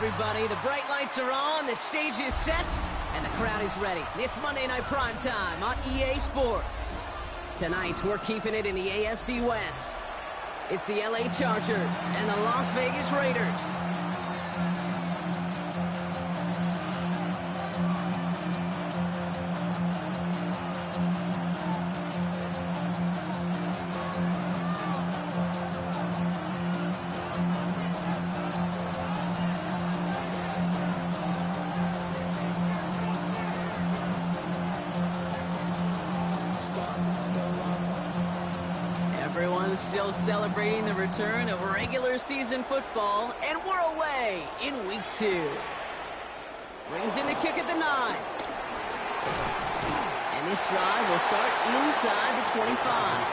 everybody. The bright lights are on, the stage is set, and the crowd is ready. It's Monday Night Primetime on EA Sports. Tonight, we're keeping it in the AFC West. It's the LA Chargers and the Las Vegas Raiders. Everyone's still celebrating the return of regular season football, and we're away in week 2. Brings in the kick at the 9. And this drive will start inside the 25.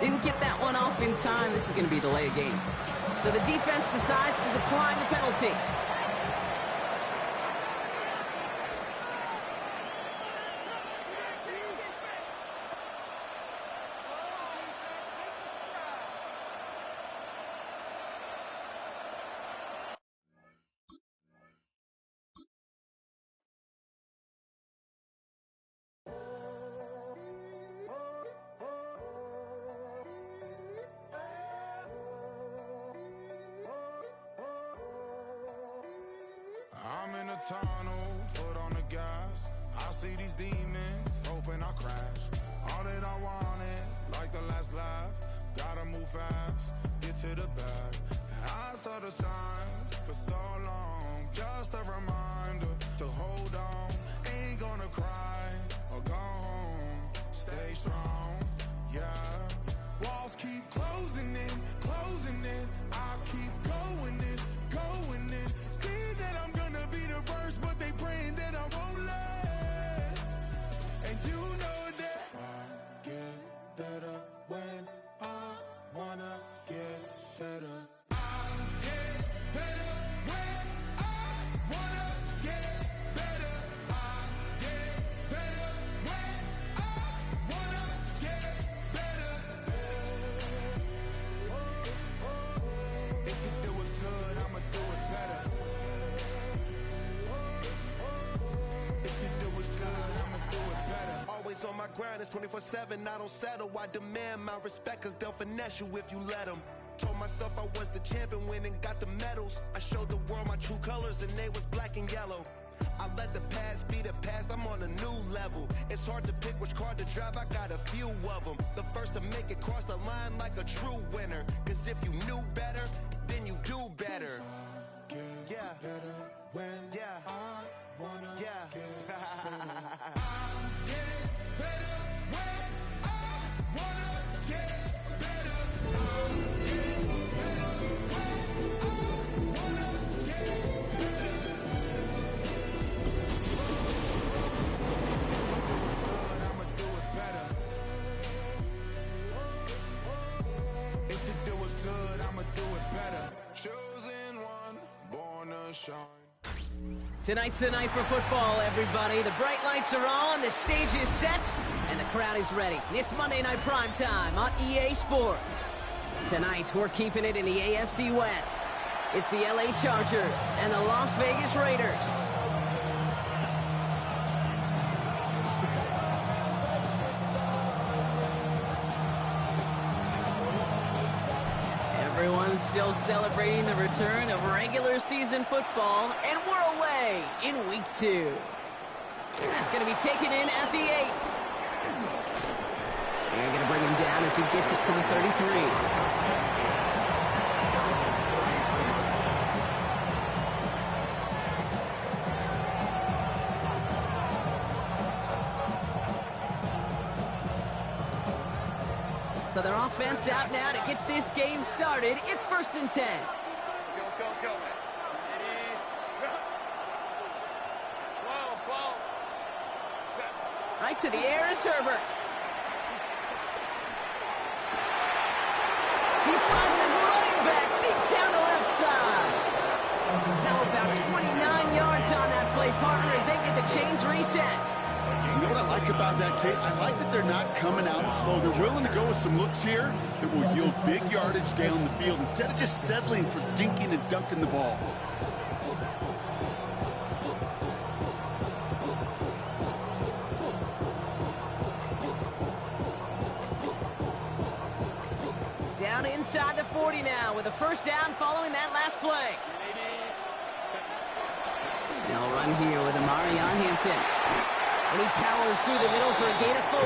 Didn't get that one off in time. This is going to be a delay of game. So the defense decides to decline the penalty. I'm in a tunnel, foot on the gas. I see these demons, hoping I crash. All that I wanted, like the last laugh. Gotta move fast, get to the bag. I saw the signs for so long. Just a reminder to hold on. Ain't gonna cry or go home. Stay strong, yeah. Walls keep closing in, closing in. I keep going in, going in. See that I'm gonna be the first, but they praying that I won't let. And you know that I get better when I wanna get better. I get better when I wanna get better. I get better when I wanna get better. If you do it good, I'ma do it better. If you do it good, I'ma do it better. Always on my grind, it's 24/7, I don't settle. I demand my respect, cause they'll finesse you if you let them. Told myself I was the champion, went and got the medals. I showed the world my true colors and they was black and yellow. I let the past be the past, I'm on a new level. It's hard to pick which car to drive, I got a few of them. The first to make it cross the line like a true winner. Cause if you knew better, then you do better. Get better when I wanna Yeah. get better. I get better when I wanna get better. I get better when I wanna get better. If you do it good, I'ma do it better. Chosen one, born to shine. Tonight's the night for football, everybody. The bright lights are on, the stage is set, and the crowd is ready. It's Monday Night Primetime on EA Sports. Tonight, we're keeping it in the AFC West. It's the LA Chargers and the Las Vegas Raiders. Everyone's still celebrating the return of regular season football, and we're away in week 2. That's going to be taken in at the 8. They're going to bring him down as he gets it to the 33. So their offense out now to get this game started. It's 1st and 10. Go. Right to the air is Herbert. He finds his running back deep down the left side. Now about 29 yards on that play, partner, as they get the chains reset. You know what I like about that, Kate? I like that they're not coming out slow. They're willing to go with some looks here that will yield big yardage down the field instead of just settling for dinking and dunking the ball. Down inside the 40 now with a first down following that last play. They'll run here with Amari on Hampton. And he powers through the middle for a gain of 4.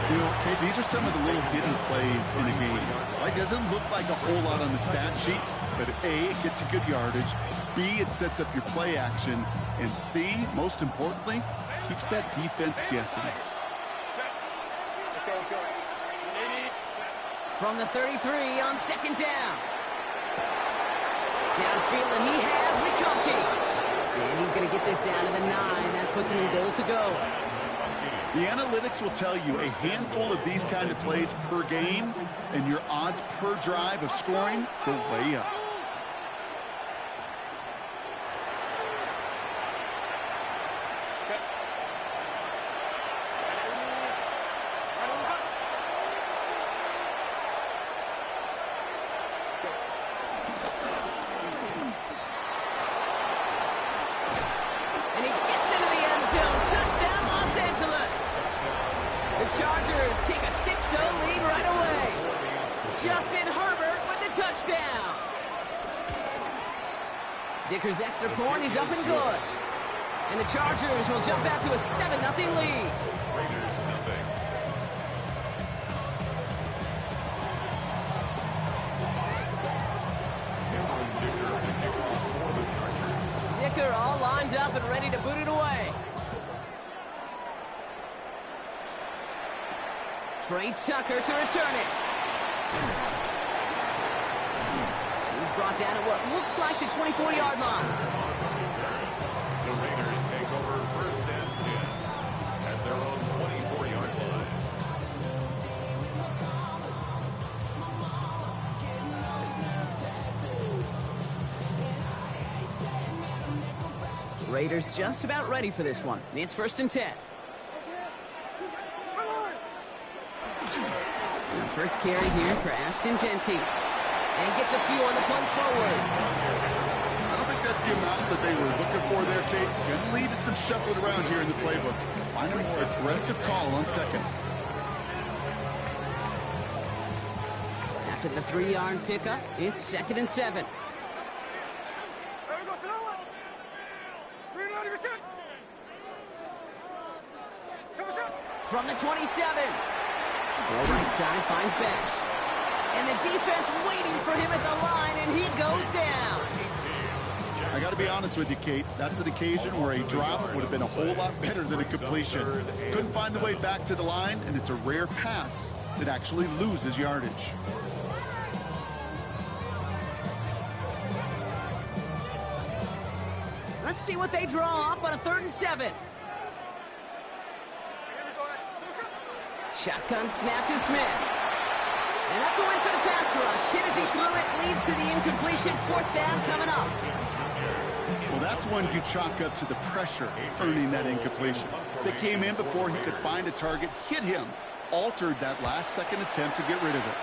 You know, Kate, these are some of the little hidden plays in a game. Right? Doesn't look like a whole lot on the stat sheet, but A, it gets a good yardage. B, it sets up your play action. And C, most importantly, keeps that defense guessing. From the 33 on 2nd down. Downfield, and he has McConkey. And he's going to get this down to the 9. That puts him in goal to go. The analytics will tell you a handful of these kind of plays per game, and your odds per drive of scoring go way up. Chargers take a 6-0 lead right away. Justin Herbert with the touchdown. Dicker's extra point is up and good. And the Chargers will jump out to a 7-0 lead. Dicker all lined up and ready to boot it away. Trey Tucker to return it. He's brought down at what looks like the 24-yard line. The Raiders take over 1st and 10 at their own 24-yard line. Raiders just about ready for this one. It's 1st and 10. First carry here for Ashton Genty. And he gets a few on the punch forward. I don't think that's the amount that they were looking for there, Kate. Going to lead to some shuffling around here in the playbook. Find a more aggressive call on 2nd. After the 3-yard pickup, it's 2nd and 7. From the 27. Well, right side finds Bash. And the defense waiting for him at the line, and he goes down. I got to be honest with you, Kate. That's an occasion where a drop would have been a whole lot better than a completion. Couldn't find the way back to the line, and it's a rare pass that actually loses yardage. Let's see what they draw up on a 3rd and 7. Shotgun snap to Smith. And that's a win for the pass rush. Hit as he threw it, leads to the incompletion. 4th down coming up. Well, that's one you chalk up to the pressure earning that incompletion. They came in before he could find a target, hit him, altered that last-second attempt to get rid of it.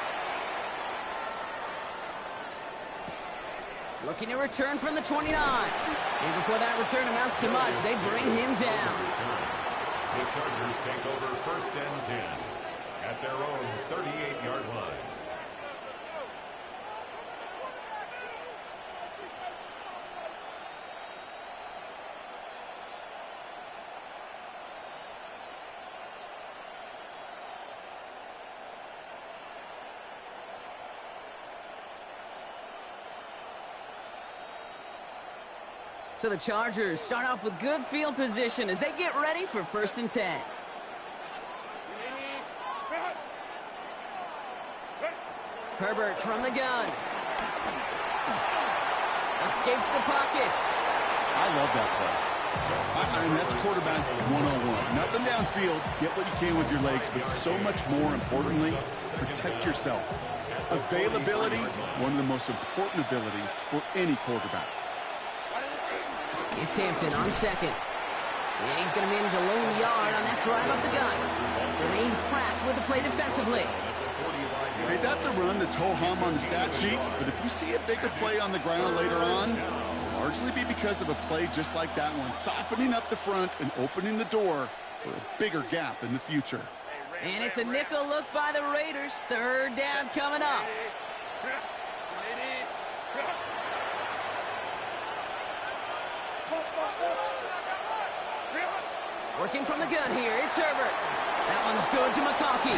Looking to return from the 29. And before that return amounts to much, they bring him down. The Chargers take over 1st and 10 at their own 38-yard line. So the Chargers start off with good field position as they get ready for 1st and 10. Herbert from the gun. Escapes the pocket. I love that play. I mean, that's quarterback 101. Nothing downfield. Get what you can with your legs, but so much more importantly, protect yourself. Availability, one of the most important abilities for any quarterback. It's Hampton on second. And he's going to manage a lone yard on that drive up the gut. Remain Pratt with the play defensively. Okay, that's a run that's ho-hum on the stat sheet, but if you see a bigger play on the ground later on, it'll largely be because of a play just like that one, softening up the front and opening the door for a bigger gap in the future. And it's a nickel look by the Raiders. Third down coming up. Working from the gun here, it's Herbert. That one's good to McConkey.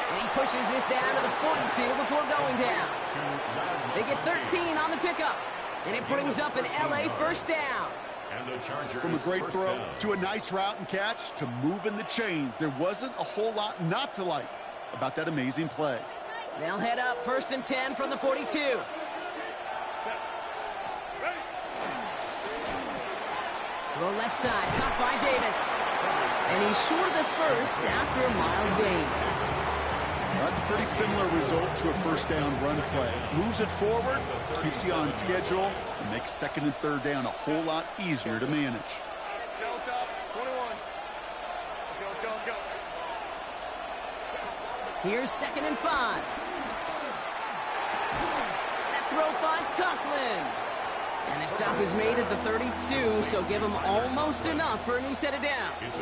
And he pushes this down to the 42 before going down. They get 13 on the pickup. And it brings up an LA first down. From a great throw to a nice route and catch to moving the chains, there wasn't a whole lot not to like about that amazing play. They'll head up 1st and 10 from the 42. Throw left side, caught by Davis. And he's short of the first after a mild gain. That's a pretty similar result to a first down run play. Moves it forward, keeps you on schedule, and makes 2nd and 3rd down a whole lot easier to manage. Here's 2nd and 5. That throw finds Conklin. And the stop is made at the 32, so give him almost enough for a new set of downs.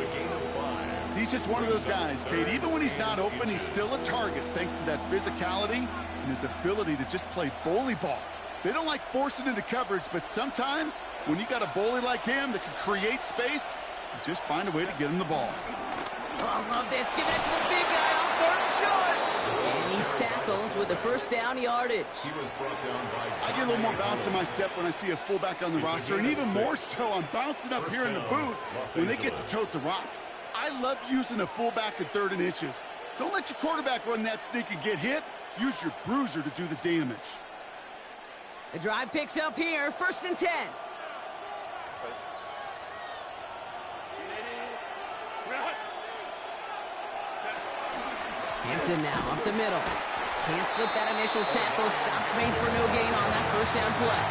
He's just one of those guys, Kate. Even when he's not open, he's still a target thanks to that physicality and his ability to just play bully ball. They don't like forcing into coverage, but sometimes when you got a bully like him that can create space, you just find a way to get him the ball. Oh, I love this. Giving it to the big guy on 3rd and short. And he's tackled with the first down yardage. I get a little more bounce in my step when I see a fullback on the roster, and even more so I'm bouncing up here in the booth when they get to tote the rock. I love using a fullback at 3rd and inches. Don't let your quarterback run that sneak and get hit. Use your bruiser to do the damage. The drive picks up here, 1st and 10. Hampton now up the middle. Can't slip that initial tackle. Stops made for no gain on that first down play.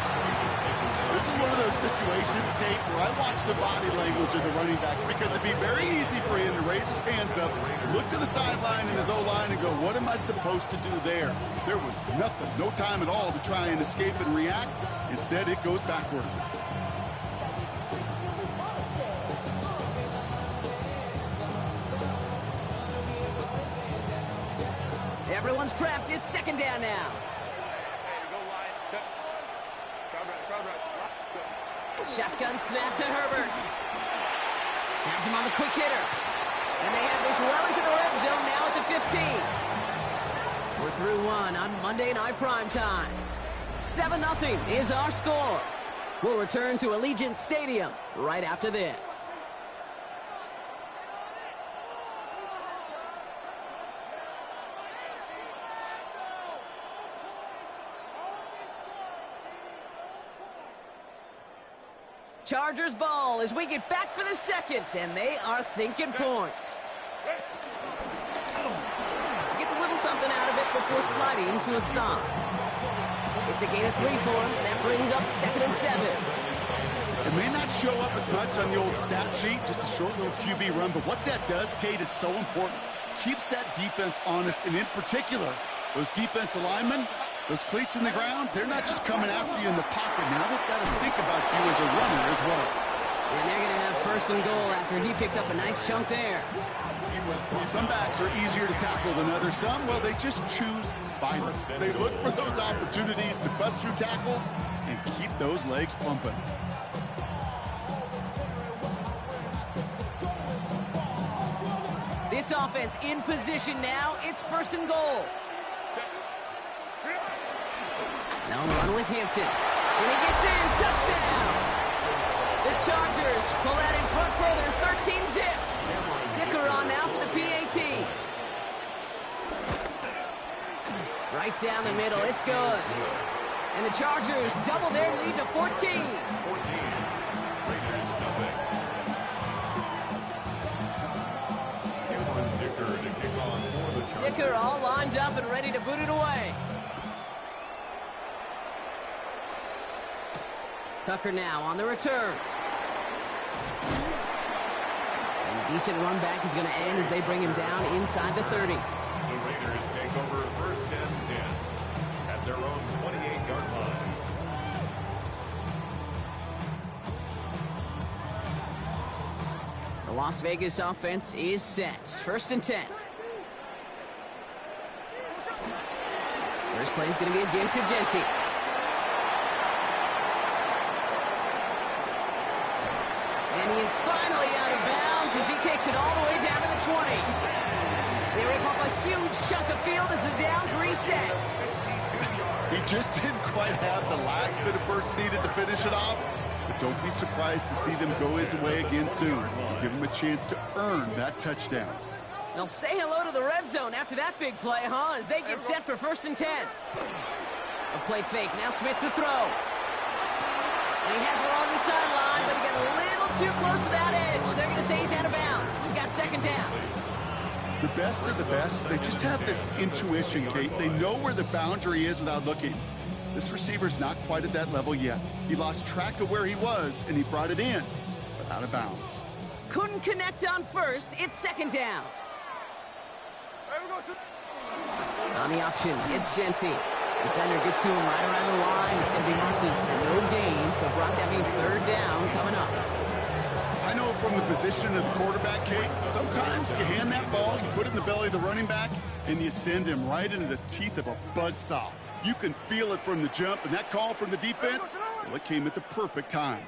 This is one of those situations, Kate, where I watch the body language of the running back because it'd be very easy for him to raise his hands up, look to the sideline in his O-line and go, what am I supposed to do there? There was nothing, no time at all to try and escape and react. Instead, it goes backwards. Everyone's prepped. It's 2nd down now. Shotgun snap to Herbert. Has him on the quick hitter. And they have this well into the red zone now at the 15. We're through one on Monday Night Primetime. 7-0 is our score. We'll return to Allegiant Stadium right after this. Chargers ball as we get back for the 2nd, and they are thinking points. Gets a little something out of it before sliding to a stop. It's a gain of 3 for him, and that brings up 2nd and 7. It may not show up as much on the old stat sheet, just a short little QB run, but what that does, Kate, is so important. Keeps that defense honest, and in particular, those defensive linemen, those cleats in the ground, they're not just coming after you in the pocket. Now they've got to think about you as a runner as well. And they're going to have 1st and goal after he picked up a nice chunk there. Some backs are easier to tackle than others. Some, well, they just choose violence. They look for those opportunities to bust through tackles and keep those legs pumping. This offense in position now. It's 1st and goal. Now run with Hampton. When he gets in, touchdown! The Chargers pull that in front further, 13-zip. Dicker on now for the PAT. Right down the middle. It's good. And the Chargers double their lead to 14. 14. Raiders nothing. Dicker to kick on for the Chargers. Dicker all lined up and ready to boot it away. Tucker now on the return. And a decent run back is going to end as they bring him down inside the 30. The Raiders take over 1st and 10 at their own 28-yard line. The Las Vegas offense is set. 1st and 10. First play is going to be a give to Genty. And he is finally out of bounds as he takes it all the way down to the 20. They rip off a huge chunk of field as the downs reset. He just didn't quite have the last bit of burst needed to finish it off. But don't be surprised to see them go his way again soon. Give him a chance to earn that touchdown. They'll say hello to the red zone after that big play, huh? As they get set for 1st and 10. A play fake. Now Smith to throw. And he has it along the sideline, but he got a little too close to that edge. They're going to say he's out of bounds. We've got 2nd down. The best of the best, they just have this intuition, Kate. They know where the boundary is without looking. This receiver's not quite at that level yet. He lost track of where he was, and he brought it in, but out of bounds. Couldn't connect on 1st. It's 2nd down. On the option, it's Genty. Defender gets to him right around the line. It's going to be marked as no gain. So, Brock, that means 3rd down coming up. I know from the position of the quarterback, Kate, sometimes you hand that ball, you put it in the belly of the running back, and you send him right into the teeth of a buzzsaw. You can feel it from the jump, and that call from the defense, well, it came at the perfect time.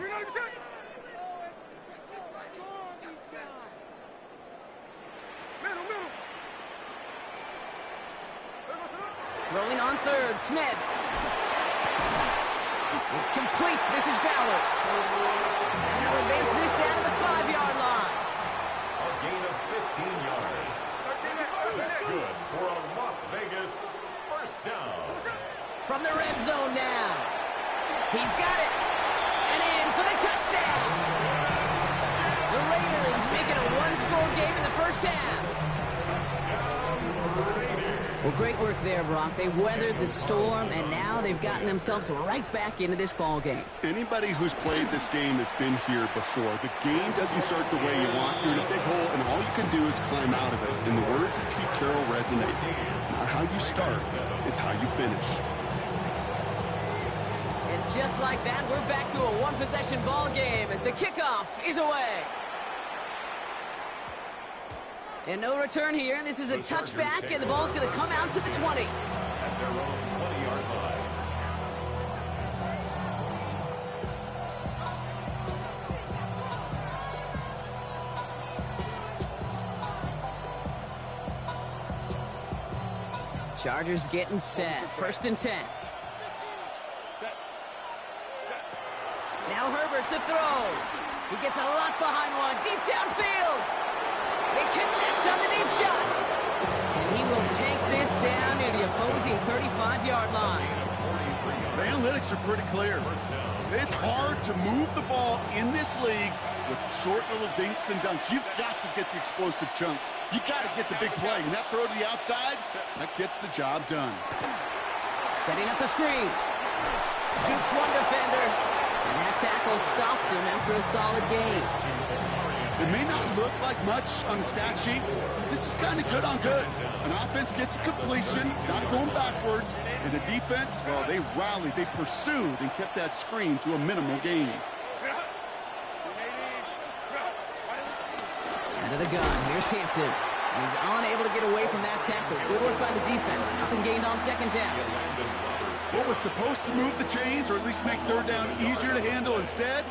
Rolling on 3rd, Smith. It's complete. This is Bowers. And they'll advance this down to the 5-yard line. A gain of 15 yards. That's good for a Las Vegas 1st down. From the red zone now. He's got it. And in for the touchdown. The Raiders make it a 1-score game in the 1st half. Well, great work there, Brock. They weathered the storm, and now they've gotten themselves right back into this ball game. Anybody who's played this game has been here before. The game doesn't start the way you want. You're in a big hole, and all you can do is climb out of it. And the words of Pete Carroll resonate. It's not how you start, it's how you finish. And just like that, we're back to a one-possession ball game as the kickoff is away. And no return here. This is a touchback, and the ball's going to come out to the 20. At their own 20-yard line. Chargers getting set. 1st and 10. Now Herbert to throw. He gets a lot behind one. Deep downfield. They connect on the deep shot. And he will take this down near the opposing 35-yard line. The analytics are pretty clear. It's hard to move the ball in this league with short little dinks and dunks. You've got to get the explosive chunk. You got to get the big play. And that throw to the outside, that gets the job done. Setting up the screen. Jukes one defender. And that tackle stops him after a solid gain. It may not look like much on the stat sheet, but this is kind of good on good. An offense gets a completion, not going backwards, and the defense, well, they rallied, they pursued, and kept that screen to a minimal gain. Out of the gun, here's Hampton. He's unable to get away from that tackle. Good work by the defense. Nothing gained on 2nd down. What was supposed to move the chains, or at least make 3rd down easier to handle instead,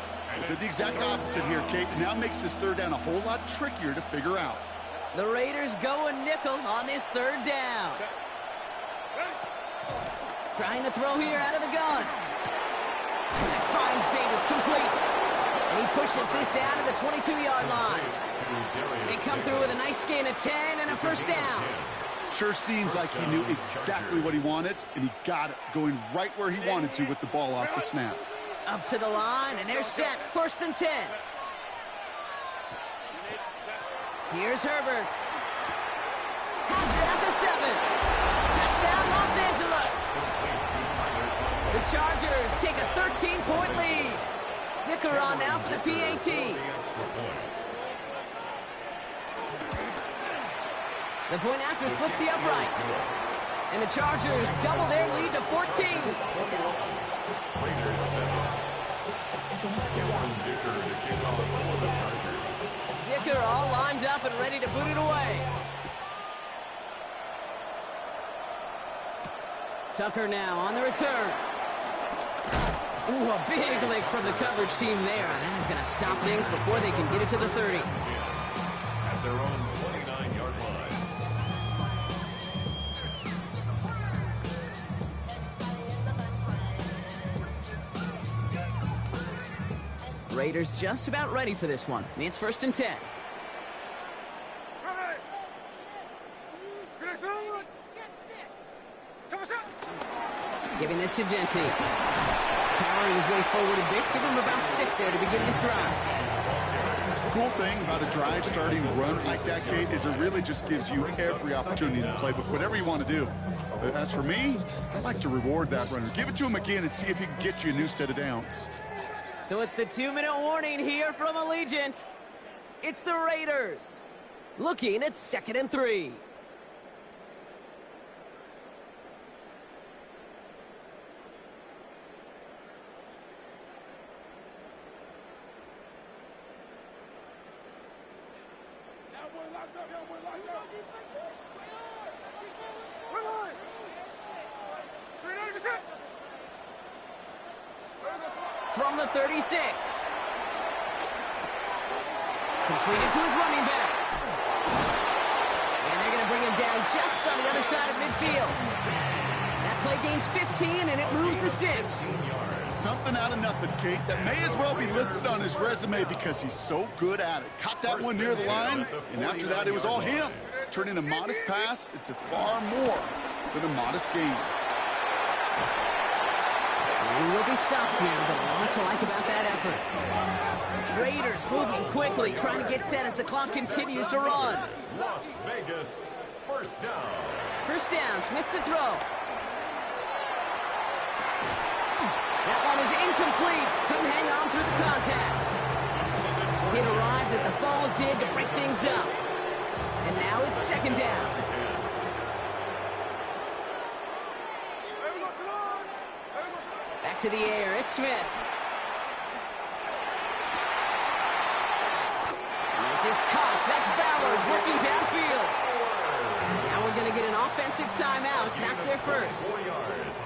did the exact opposite here, Kate. Now makes this 3rd down a whole lot trickier to figure out. The Raiders go a nickel on this 3rd down. Trying to throw here out of the gun. That finds Davis complete. And he pushes this down to the 22-yard line. They come through with a nice gain of 10 and a 1st down. Sure seems like he knew exactly what he wanted, and he got it, going right where he wanted to with the ball off the snap. Up to the line, and they're set. 1st and 10. Here's Herbert. Has it at the 7. Touchdown, Los Angeles. The Chargers take a 13-point lead. Dicker on now for the PAT. The point after splits the uprights. And the Chargers double their lead to 14. Dicker all lined up and ready to boot it away. Tucker now on the return. Ooh, a big lick from the coverage team there. That is going to stop things before they can get it to the 30. At their own 29-yard line. Raiders just about ready for this one. It's 1st and 10. Giving this to Genty. Powering his way forward a bit. Give him about 6 there to begin this drive. The cool thing about a drive starting run like that, Kate, is it really just gives you every opportunity to play whatever you want to do. But as for me, I like to reward that runner. Give it to him again and see if he can get you a new set of downs. So it's the 2-minute warning here from Allegiant. It's the Raiders. Looking at 2nd and 3. From the 36. Completed to his running back. And they're going to bring him down just on the other side of midfield. That play gains 15, and it moves the sticks. Something out of nothing, Kate, that may as well be listed on his resume because he's so good at it. Caught that one near the line, and after that, it was all him. Turning a modest pass into far more than a modest gain. He will be stopped here, but a lot to like about that effort. Raiders moving quickly, trying to get set as the clock continues to run. Las Vegas, 1st down. 1st down, Smith to throw. That one is incomplete. Couldn't hang on through the contact. It arrived as the ball did to break things up. And now it's 2nd down. Back to the air, it's Smith. This is caught. That's Bowers working downfield. Now we're going to get an offensive timeout. That's their first.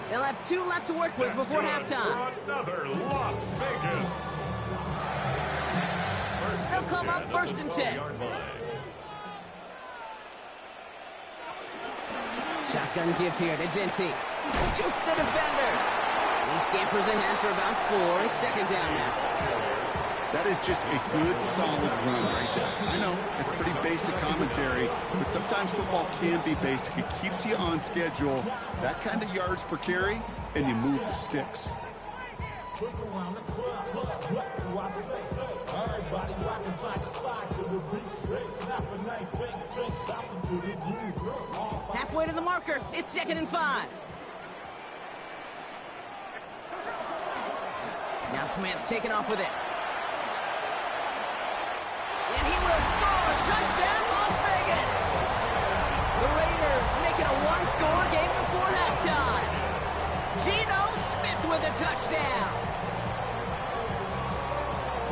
They'll have 2 left to work with before halftime. Another Las Vegas. They'll come up 1st and 10. Shotgun give here to Genty. Juke the defender. He scampers ahead for about 4. It's 2nd down now. That is just a good, solid run right there. I know, it's pretty basic commentary, but sometimes football can be basic. It keeps you on schedule, that kind of yards per carry, and you move the sticks. Halfway to the marker. It's 2nd and 5. Now Smith taking off with it. And he will score. Touchdown, Las Vegas. The Raiders making a 1-score game before halftime. Geno Smith with a touchdown.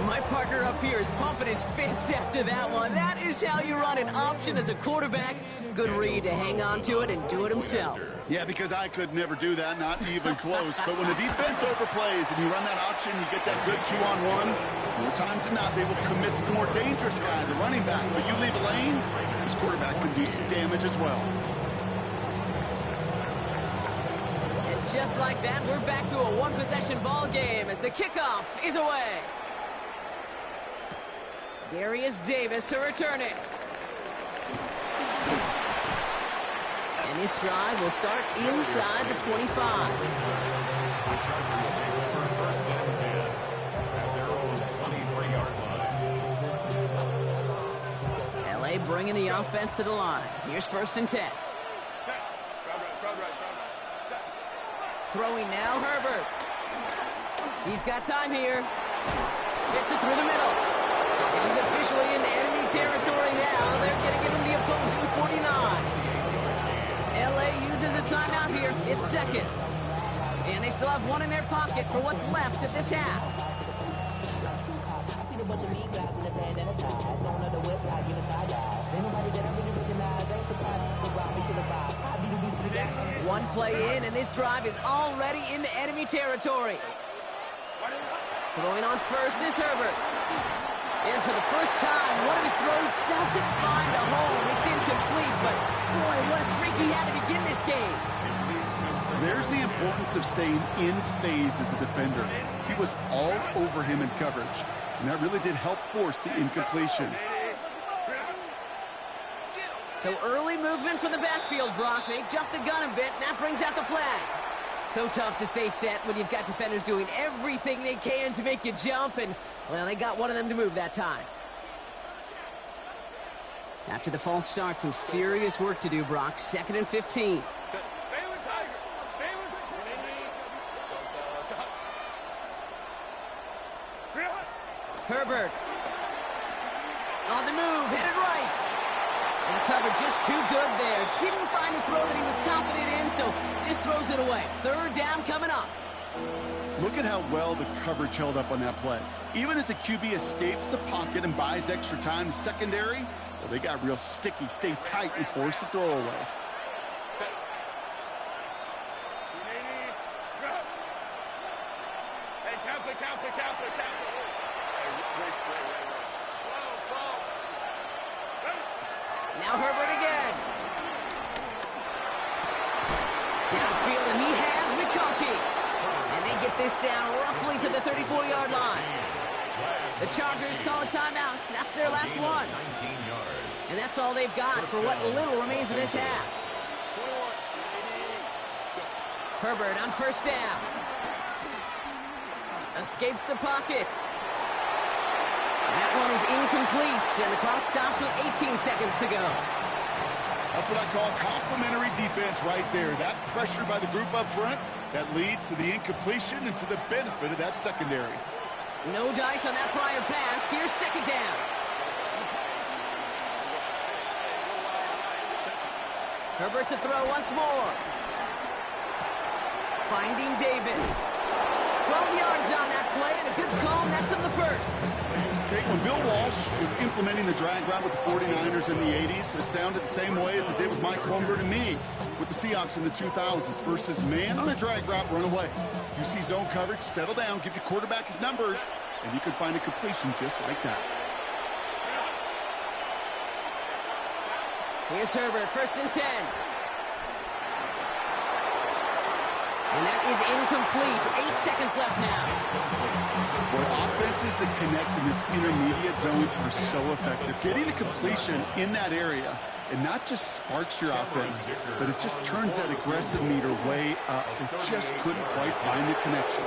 My partner up here is pumping his fist after that one. That is how you run an option as a quarterback. Good read to hang on to it and do it himself. Yeah, because I could never do that, not even close. But when the defense overplays and you run that option, you get that good 2-on-1. More times than not, they will commit to the more dangerous guy, the running back. But you leave a lane, this quarterback can do some damage as well. And just like that, we're back to a 1-possession ball game as the kickoff is away. Darius Davis to return it. And this drive will start inside the 25. The Chargers take over first and 10 at their own 23-yard line. LA bringing the offense to the line. Here's first and 10. Throwing now, Herbert. He's got time here. Fits it through the middle. And he's officially in enemy territory now. They're going to give him the opposing 49. LA uses a timeout here. It's second. And they still have one in their pocket for what's left of this half. I see a bunch of mean guys in the band and a tie. Going on the west side, giving side eyes. Anybody that I really recognize ain't surprised to rob me, kill a vibe. I be the beast of the guy. One play in, and this drive is already into enemy territory. Throwing on first is Herbert. And for the first time, one of his throws doesn't find a home. It's incomplete, but boy, what a streak he had to begin this game. There's the importance of staying in phase as a defender. He was all over him in coverage, and that really did help force the incompletion. So early movement from the backfield, Brock. They jumped the gun a bit, and that brings out the flag. So tough to stay set when you've got defenders doing everything they can to make you jump, and, well, they got one of them to move that time. After the false start, some serious work to do, Brock. Second and 15. Herbert. On the move, headed right. And the cover just too good there. Didn't find the throw that he was confident in, so just throws it away. Third down coming up. Look at how well the coverage held up on that play. Even as the QB escapes the pocket and buys extra time in secondary, well, they got real sticky, stay tight, and force the throw away. Now Herbert again. Downfield, and he has McConkey. And they get this down roughly to the 34-yard line. The Chargers call a timeout. That's their last one. And that's all they've got for what little remains of this half. Herbert on first down. Escapes the pocket. That one is incomplete, and the clock stops with 18 seconds to go. That's what I call complimentary defense right there. That pressure by the group up front, that leads to the incompletion and to the benefit of that secondary. No dice on that prior pass. Here's second down. Herbert to throw once more. Finding Davis. 12 yards on that play, and a good call, and that's on the first. Okay, when Bill Walsh was implementing the drag route with the 49ers in the 80s, it sounded the same way as it did with Mike Holmgren and me with the Seahawks in the 2000s versus man on a drag route, run away. You see zone coverage, settle down, give your quarterback his numbers, and you can find a completion just like that. Here's Herbert, first and 10. And that is incomplete. 8 seconds left now. Boy, offenses that connect in this intermediate zone are so effective. Getting a completion in that area, and not just sparks your offense, but it just turns that aggressive meter way up. They just couldn't quite find the connection.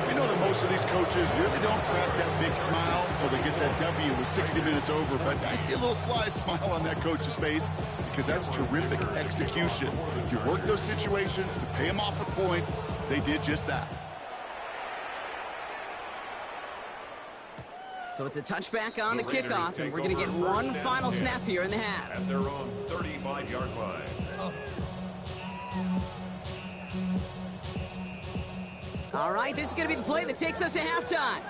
We know that most of these coaches really don't crack that big smile until they get that W with 60 minutes over, but I see a little sly smile on that coach's face because that's terrific execution. You work those situations to pay them off with points. They did just that. So it's a touchback on the kickoff, and we're going to get one final snap here in the half. At their own 35-yard line. All right, this is going to be the play that takes us to halftime.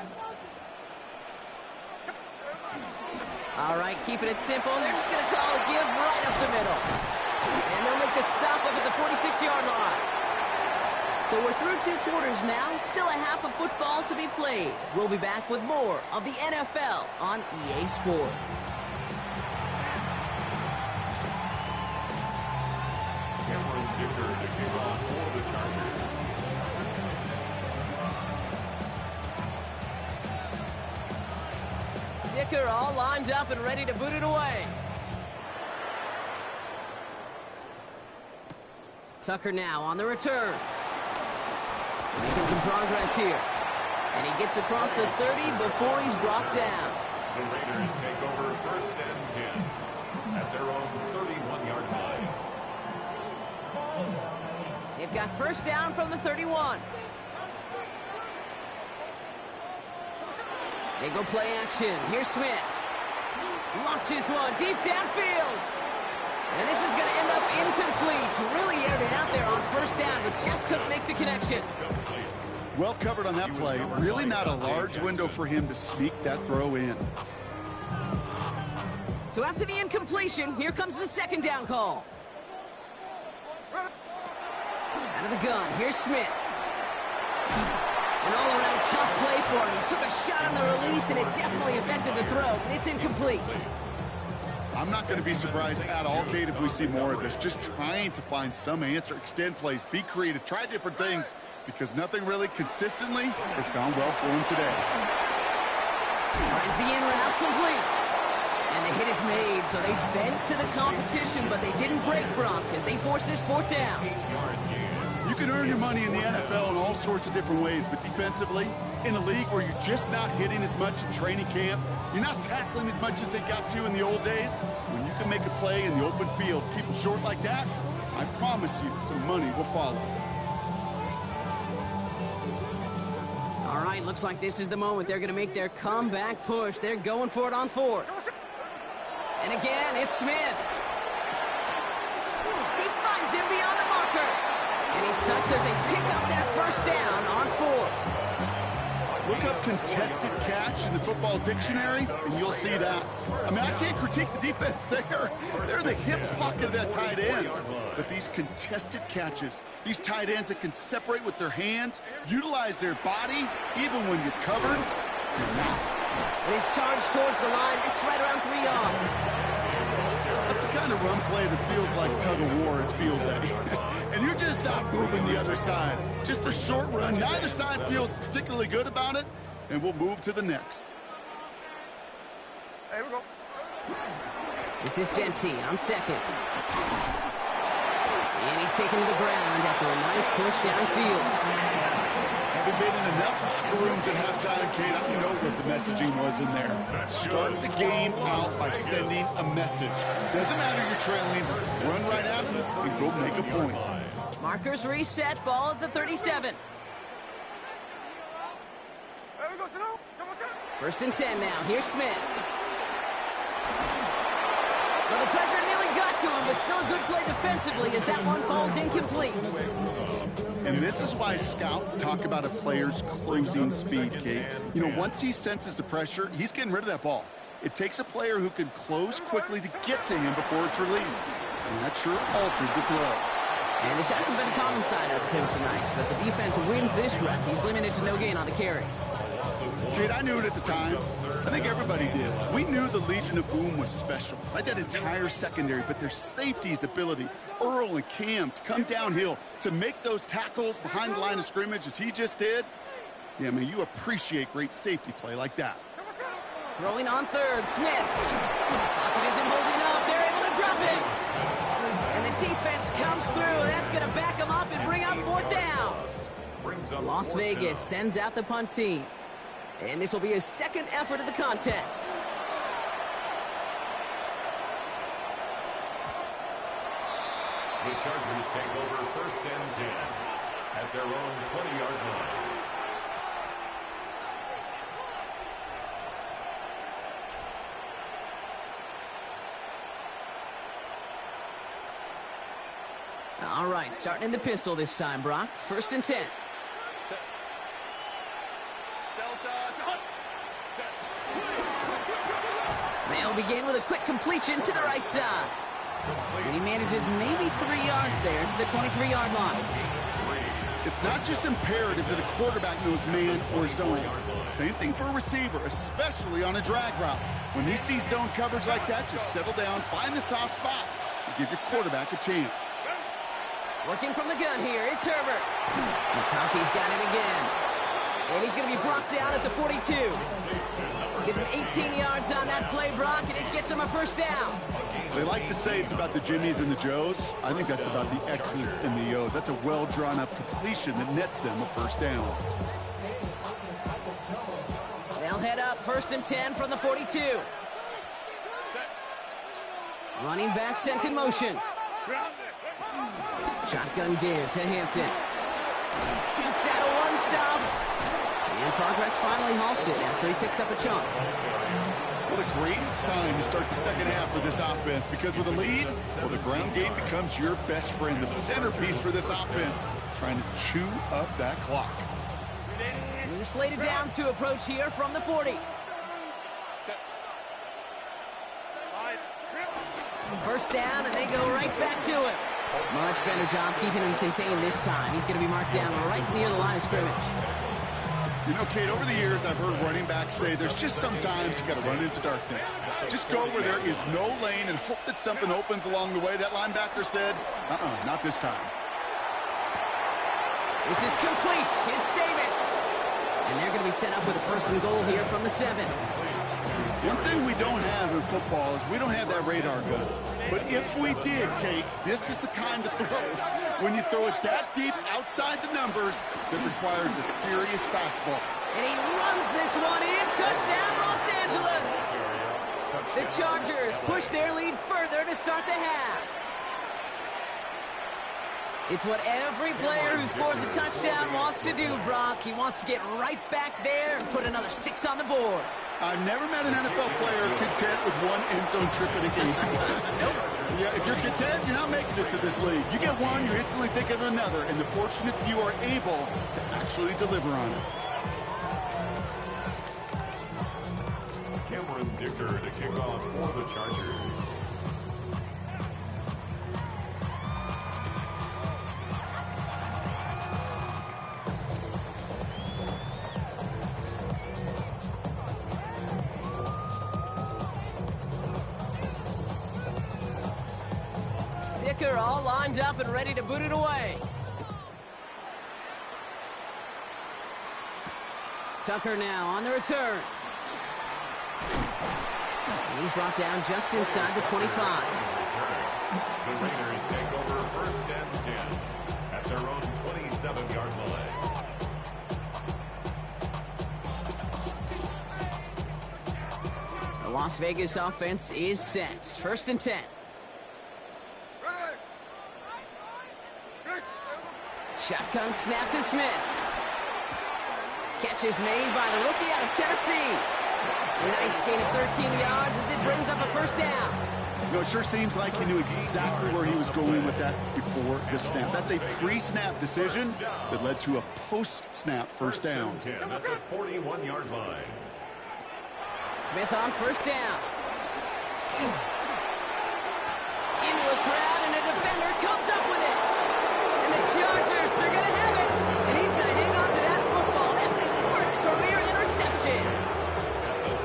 All right, keeping it simple. They're just going to call a give right up the middle. And they'll make the stop up at the 46-yard line. So we're through 2 quarters now, still a half of football to be played. We'll be back with more of the NFL on EA Sports. Cameron Dicker to kick off for the Chargers. Dicker all lined up and ready to boot it away. Tucker now on the return. Making some progress here. And he gets across the 30 before he's brought down. The Raiders take over 1st and 10 at their own 31-yard line. They've got first down from the 31. They go play action. Here's Smith. Launches one deep downfield. And this is going to end up incomplete. Really aired it out there on first down, but just couldn't make the connection. Well covered on that play. Really not a large window for him to sneak that throw in. So after the incompletion, here comes the second down call. Out of the gun, here's Smith. An all-around tough play for him. He took a shot on the release, and it definitely affected the throw. It's incomplete. I'm not going to be surprised at all, Kate, if we see more of this. Just trying to find some answer, extend plays, be creative, try different things, because nothing really consistently has gone well for him today. Finds the in route complete. And the hit is made, so they bent to the competition, but they didn't break Bronk as they force this fourth down. You can earn your money in the NFL in all sorts of different ways, but defensively, in a league where you're just not hitting as much in training camp, you're not tackling as much as they got to in the old days, when you can make a play in the open field, keep them short like that, I promise you some money will follow. All right, looks like this is the moment they're going to make their comeback push. They're going for it on fourth. And again, it's Smith. He finds him beyond the marker. And he's touched as they pick up that first down on fourth. Look up contested catch in the football dictionary, and you'll see that. I mean, I can't critique the defense there. They're the hip pocket of that tight end. But these contested catches, these tight ends that can separate with their hands, utilize their body, even when you're covered, you're not. And he's charged towards the line. It's right around 3 yards. That's the kind of run play that feels like tug-of-war at field day. And you're just not moving the other side. Just a short run. Neither side feels particularly good about it, and we'll move to the next. Here we go. This is Genty on second. And he's taken to the ground after a nice push downfield. Having been in enough locker rooms at halftime, Kate, I know what the messaging was in there. Start the game out by sending a message. Doesn't matter you're trailing, run right at them and go make a point. Markers reset, ball at the 37. First and 10 now. Here's Smith. Well, the pressure nearly got to him, but still a good play defensively as that one falls incomplete. And this is why scouts talk about a player's closing speed, Kate. You know, once he senses the pressure, he's getting rid of that ball. It takes a player who can close quickly to get to him before it's released. And that sure altered the throw. And this hasn't been a common side of him tonight, but the defense wins this rep. He's limited to no gain on the carry. Kate, I knew it at the time. I think everybody did. We knew the Legion of Boom was special, right? That entire secondary, but their safety's ability, Earl and Cam, to come downhill, to make those tackles behind the line of scrimmage as he just did. Yeah, I mean, you appreciate great safety play like that. Throwing on third, Smith. Pocket isn't holding up. They're able to drop it. And the defense comes through. That's going to back them up and bring up fourth down. Las Vegas sends out the punt team. And this will be his second effort of the contest. The Chargers take over 1st and 10 at their own 20-yard line. All right, starting in the pistol this time, Brock. 1st and 10. They'll begin with a quick completion to the right side. And he manages maybe 3 yards there to the 23-yard line. It's not just imperative that a quarterback knows man or zone. Same thing for a receiver, especially on a drag route. When he sees zone coverage like that, just settle down, find the soft spot, and give your quarterback a chance. Working from the gun here, it's Herbert. McConkey's got it again. And he's going to be brought down at the 42. Give him 18 yards on that play, Brock, and it gets him a first down. They like to say it's about the Jimmies and the Joes. I think that's about the X's and the O's. That's a well-drawn-up completion that nets them a first down. They'll head up 1st and 10 from the 42. Running back sent in motion. Shotgun give to Hampton. Takes out a one-stop. And progress finally halted after he picks up a chunk. What a great sign to start the second half for this offense, because with a lead, well, the ground game becomes your best friend, the centerpiece for this offense, trying to chew up that clock. New slated downs to approach here from the 40. First down, and they go right back to him. Much better job keeping him contained this time. He's going to be marked down right near the line of scrimmage. You know, Kate, over the years, I've heard running backs say there's just sometimes you got to run into darkness. Just go where there is no lane and hope that something opens along the way. That linebacker said, not this time. This is complete. It's Davis. And they're going to be set up with a 1st and goal here from the 7. One thing we don't have in football is we don't have that radar gun. But if we did, Kate, this is the kind of throw. When you throw it that deep outside the numbers, that requires a serious fastball. And he runs this one in. Touchdown, Los Angeles. The Chargers push their lead further to start the half. It's what every player who scores a touchdown wants to do, Brock. He wants to get right back there and put another 6 on the board. I've never met an NFL player content with one end zone trip in a game. Nope. Yeah, if you're content, you're not making it to this league. You get one, you're instantly thinking of another, and the fortunate few are able to actually deliver on it. Cameron Dicker to kick off for the Chargers. Dicker all lined up and ready to boot it away. Tucker now on the return. He's brought down just inside the 25. The Raiders take over 1st and 10 at their own 27-yard line. The Las Vegas offense is set. 1st and 10. Shotgun snap to Smith. Catch is made by the rookie out of Tennessee. A nice gain of 13 yards as it brings up a 1st down. You know, it sure seems like he knew exactly where he was going with that before the snap. That's a pre-snap decision that led to a post-snap 1st down. 10 at the 41-yard line. Smith on 1st down. Into a crowd, and a defender comes up with it. And the Chargers are going to have it. And he's going to hang on to that football. That's his 1st career interception.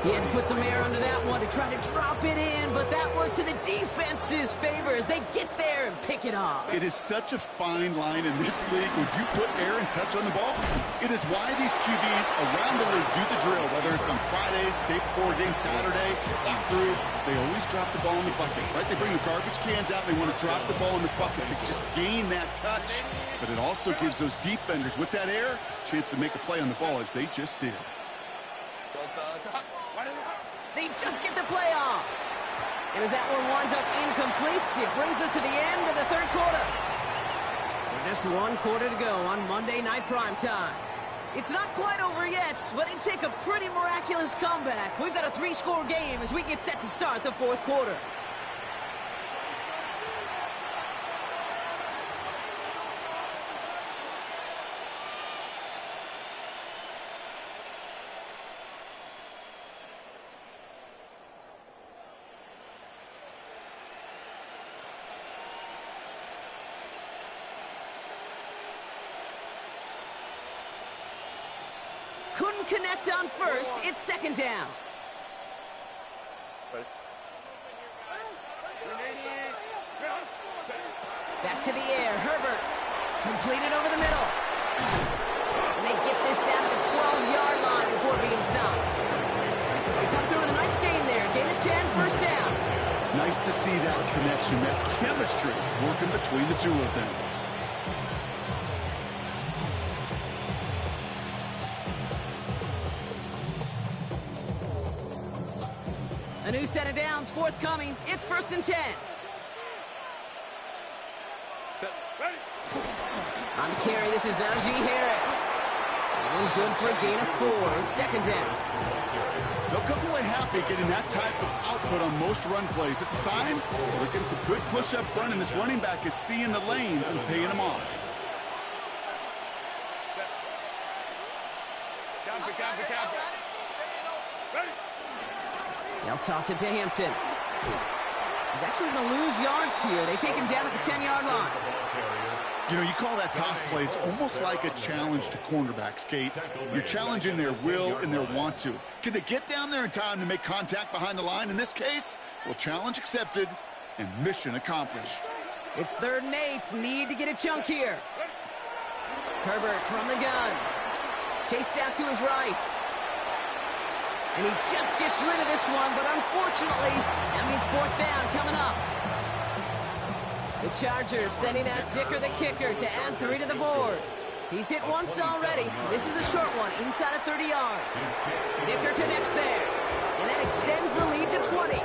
He had to put some air under that one to try to drop it in, but that worked to the defense's favor as they get there and pick it off. It is such a fine line in this league when you put air and touch on the ball. It is why these QBs around the league do the drill, whether it's on Fridays, day before a game Saturday, walk through, they always drop the ball in the bucket, right? They bring the garbage cans out, and they want to drop the ball in the bucket to just gain that touch. But it also gives those defenders with that air a chance to make a play on the ball, as they just did. They just get the play off. And as that one winds up incomplete, it brings us to the end of the 3rd quarter. So just 1 quarter to go on Monday Night Primetime. It's not quite over yet, but it'd take a pretty miraculous comeback. We've got a 3-score game as we get set to start the 4th quarter. Couldn't connect on 1st. It's 2nd down. Back to the air. Herbert. Completed over the middle. And they get this down to the 12-yard line before being stopped. They come through with a nice gain there. Gain of 10, first down. Nice to see that connection, that chemistry working between the two of them. A new set of downs forthcoming. It's first and 10. On the carry, this is Najee Harris. And good for a gain of 4. It's second down. They'll come away happy getting that type of output on most run plays. It's a sign they're getting some good push up front, and this running back is seeing the lanes and paying them off. They'll toss it to Hampton. He's actually going to lose yards here. They take him down at the 10-yard line. You know, you call that toss play, it's almost like a challenge to cornerbacks, Kate. You're challenging their will and their want to. Can they get down there in time to make contact behind the line? In this case, well, challenge accepted and mission accomplished. It's 3rd and 8. Need to get a chunk here. Herbert from the gun. Chased out to his right. And he just gets rid of this one, but unfortunately, that means 4th down coming up. The Chargers sending out Dicker the kicker to add 3 to the board. He's hit once already. This is a short one, inside of 30 yards. Dicker connects there, and that extends the lead to 20.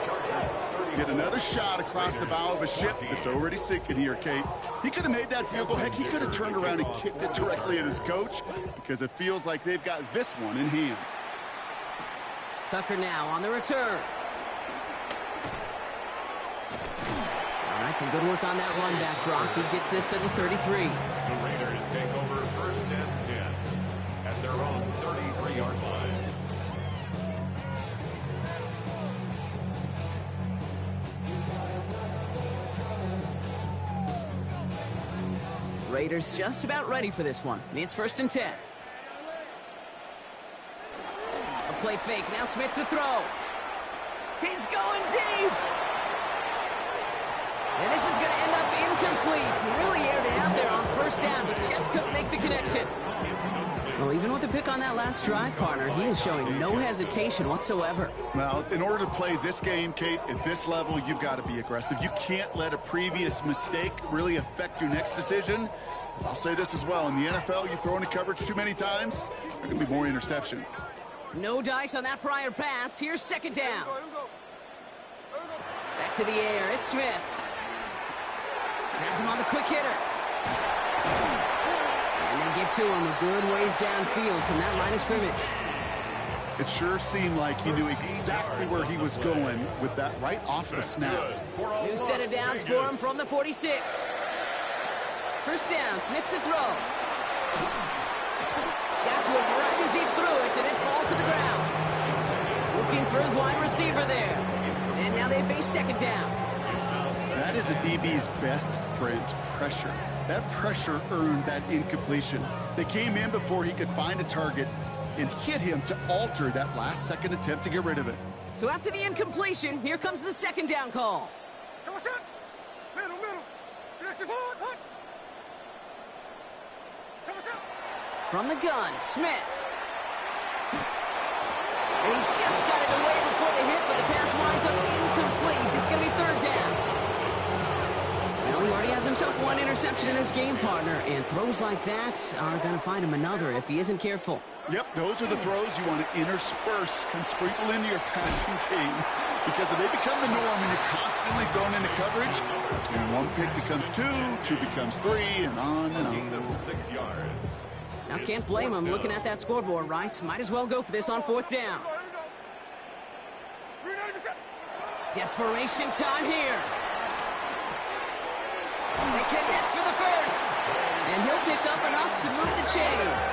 Get another shot across the bow of a ship that's already sinking here, Kate. He could have made that field goal. Heck, he could have turned around and kicked it directly at his coach because it feels like they've got this one in hand. Tucker now on the return. All right, some good work on that run back, Brock. He gets this to the 33. The Raiders take over 1st and 10 at their own 33-yard line. Raiders just about ready for this one. It's 1st and 10. A play fake. Now Smith to throw. He's going deep. And this is going to end up incomplete. He really aired it out there on 1st down, but just couldn't make the connection. Well, even with the pick on that last drive, partner, he is showing no hesitation whatsoever. Well, in order to play this game, Kate, at this level, you've got to be aggressive. You can't let a previous mistake really affect your next decision. I'll say this as well. In the NFL, you throw into coverage too many times, there are going to be more interceptions. No dice on that prior pass. Here's 2nd down. Back to the air. It's Smith. Has him on the quick hitter. And they get to him a good ways downfield from that line of scrimmage. It sure seemed like he knew exactly where he was going with that right off the snap. New set of downs for him from the 46. 1st down, Smith to throw. Got to him right as he threw it, and it falls to the ground. Looking for his wide receiver there. And now they face 2nd down. That is a DB's best friend, pressure. That pressure earned that incompletion. They came in before he could find a target and hit him to alter that last-second attempt to get rid of it. So after the incompletion, here comes the 2nd down call. From the gun, Smith. And he just got it away before the hit, but the pass winds up incomplete. It's going to be 3rd down. Well, he already has himself one interception in this game, partner, and throws like that are going to find him another if he isn't careful. Yep, those are the throws you want to intersperse and sprinkle into your passing game. Because if they become the norm and you're constantly thrown into coverage, that's when 1 pick becomes 2, 2 becomes 3, and on and on. Gain of 6 yards. Now, can't blame him looking at that scoreboard, right? Might as well go for this on 4th down. Desperation time here. They connect for the 1st. And he'll pick up enough to move the chains.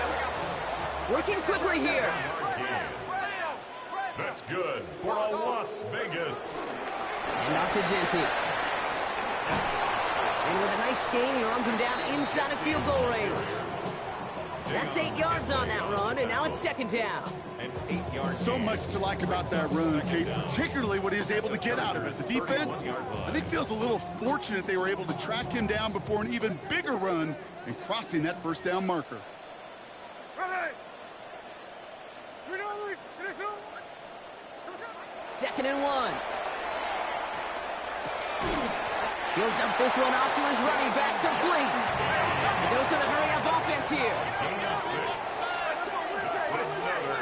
Working quickly here. That's good for a Las Vegas. And off to Jency. And with a nice gain, he runs him down inside of field goal range. That's 8 yards on that run, and now it's 2nd down. An 8-yard So much to like about that run, Kate, particularly what he was able to get out of it. The defense, I think, feels a little fortunate they were able to track him down before an even bigger run and crossing that 1st down marker. 2nd and 1. He'll dump this one off to his running back, complete. A dose of the hurry-up offense here. Gain of 6. It's another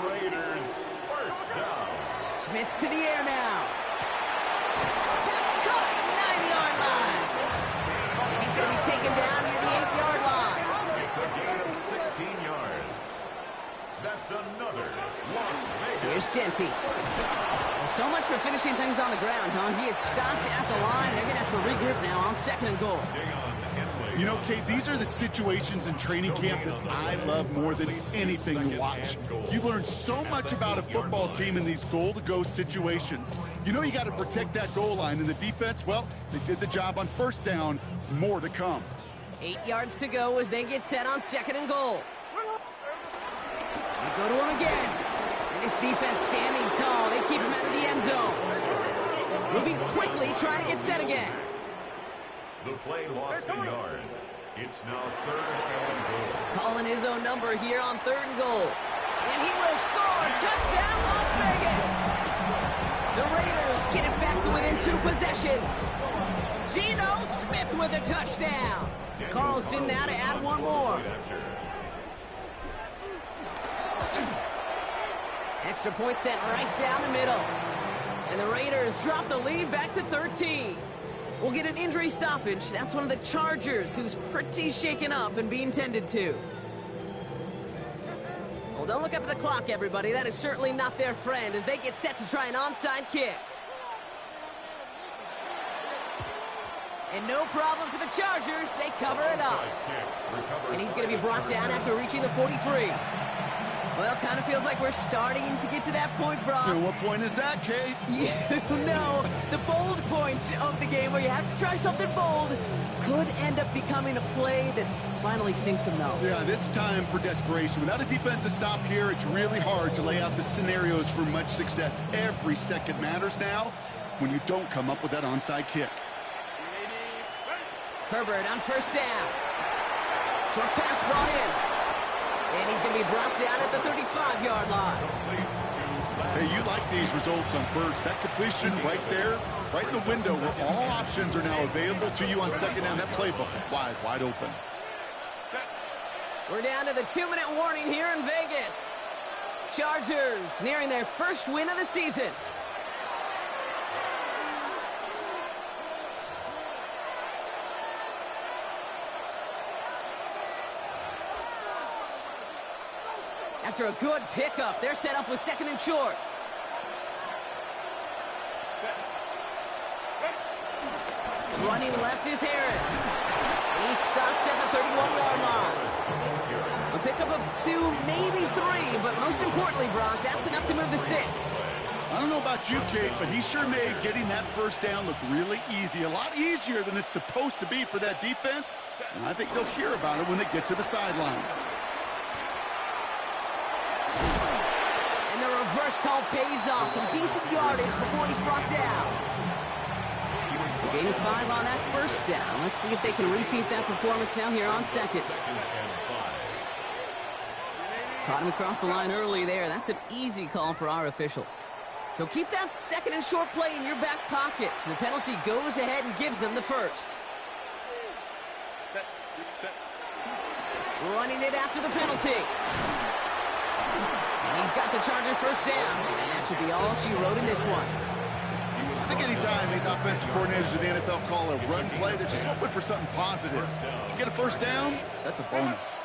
Raiders first down. Smith to the air now. Pass caught, 9-yard line. And he's going to be taken down near the 8-yard line. It's a gain of 16 yards. That's another Las Vegas. Here's Genty. Well, so much for finishing things on the ground, huh? He is stopped at the line. They're going to have to regroup now on 2nd and goal. You know, Kate, these are the situations in training camp that I love more than anything to watch. You learn so much about a football team in these goal-to-go situations. You know you got to protect that goal line, and the defense, well, they did the job on 1st down. More to come. 8 yards to go as they get set on 2nd and goal. They go to him again. And this defense standing tall. They keep him out of the end zone. Moving quickly, trying to get set again. The play lost a yard. It's now 3rd and goal. Calling his own number here on 3rd and goal. And he will score. Touchdown, Las Vegas. The Raiders get it back to within 2 possessions. Geno Smith with a touchdown. Carlson now to add one more. Extra point set right down the middle. And the Raiders drop the lead back to 13. We'll get an injury stoppage. That's one of the Chargers who's pretty shaken up and being tended to. Well, don't look up at the clock, everybody. That is certainly not their friend as they get set to try an onside kick. And no problem for the Chargers. They cover it up. And he's going to be brought down after reaching the 43. Well, kind of feels like we're starting to get to that point, Brock. And what point is that, Kate? You know, the bold point of the game where you have to try something bold could end up becoming a play that finally sinks them, though. Yeah, it's time for desperation. Without a defensive stop here, it's really hard to lay out the scenarios for much success. Every second matters now when you don't come up with that onside kick. Herbert on 1st down. Short pass brought in. And he's going to be brought down at the 35-yard line. Hey, you like these results on 1st. That completion right there, right in the window where all options are now available to you on 2nd down. That playbook wide open. We're down to the 2-minute warning here in Vegas. Chargers nearing their 1st win of the season. After a good pickup, they're set up with 2nd and short. Running left is Harris. And he's stopped at the 31-yard line. A pickup of 2, maybe 3, but most importantly, Brock, that's enough to move the sticks. I don't know about you, Kate, but he sure made getting that 1st down look really easy. A lot easier than it's supposed to be for that defense. And I think they'll hear about it when they get to the sidelines. And the reverse call pays off. Some decent yardage before he's brought down. Gain of 5 on that 1st down. Let's see if they can repeat that performance now here on 2nd. Caught him across the line early there. That's an easy call for our officials. So keep that 2nd and short play in your back pocket. So the penalty goes ahead and gives them the 1st. Running it after the penalty. And he's got the Charger 1st down. And that should be all she wrote in this one. I think anytime these offensive coordinators in the NFL call a run play, they're just hoping for something positive. To get a 1st down, that's a bonus.